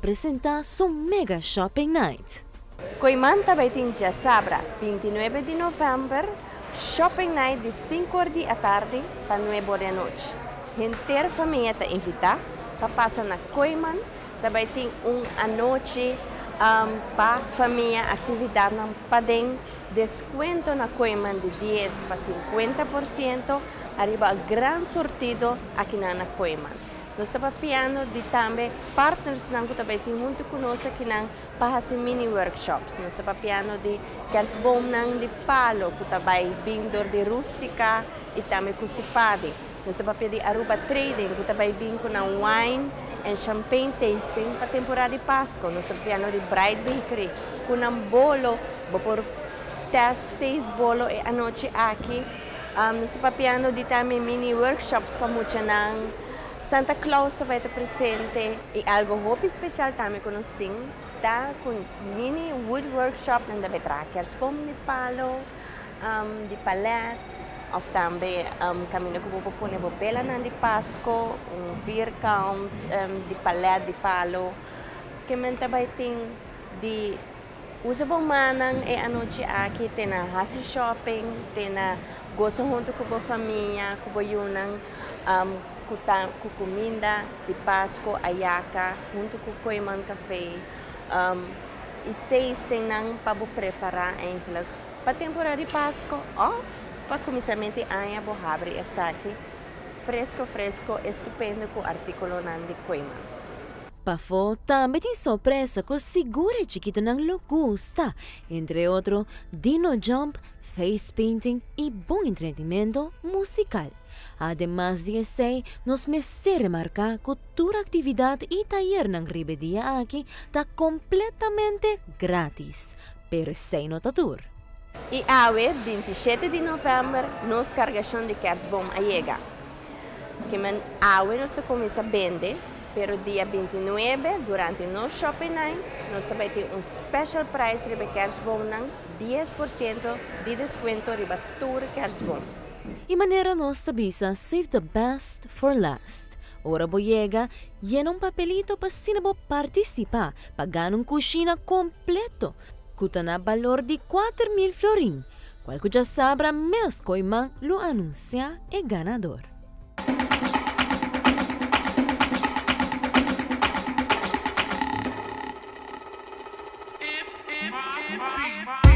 apresenta su Mega Shopping Night. Coiman também tem já sabra, 29 de novembro, Shopping Night de 5 horas da tarde para 9 horas da noite. Inteira família está invitada para passar na Coiman. Também tem uma noite para família, atividade na Padem, desconto na Coiman de 10 para 50%, arriba grande sortido aqui na Coiman. Nós estamos piano de também partners que também tem muito conosco aqui na para mini workshops. Nós estamos piano de kersboom de palo, que também vendedor de rústica e também cusipade. Nós estamos piano de Aruba Trading, que também vem com wine and champagne tasting para a temporada de Páscoa. Nós estamos piano de Bright Bakery, com bolo, por taste bolo e a noite aqui. Nós estamos piano de também mini workshops para muitos Santa Claus também está presente e algo muito especial também que nós temos, tá com mini wood workshop na da betrackers, de palo, de paletes, ou também caminho que vou pôr na bela de Páscoa, vierkant de palete de palo, que também tem de usa bom manang e a noite aqui tem na Hasi Shopping, tem na gosto junto com a família, com a yunang com comida de Páscoa, ayaca, junto com o Coiman Café. E tasting nang para preparar para a temporada de Páscoa, ou para começamento aia bohabre essa aqui, fresco, estupendo com o artículo de Coiman. Pafo também tem surpresa que segura chiquito não lo gusta, entre outros, Dino Jump, face painting e bom entretenimento musical. Además de esse, nos merece remarcar que toda atividade e taller ng ribedia aqui está completamente grátis, pero sem notador. E awe, 27 de novembro, nos cargação de kersboom ayega. Que man awe nós começa a vender, pero dia 29, durante no shopping night, nós também temos special price de kersboom ng 10% de desconto riba tour kersboom. E maneira nossa bisa save the best for last. Ora boyega, llena um papelito para sinabo participar, pagando um coxina completo, custa na valor de 4,000 florin. Qual que já sabra, mes Coiman lo anuncia e ganador. It's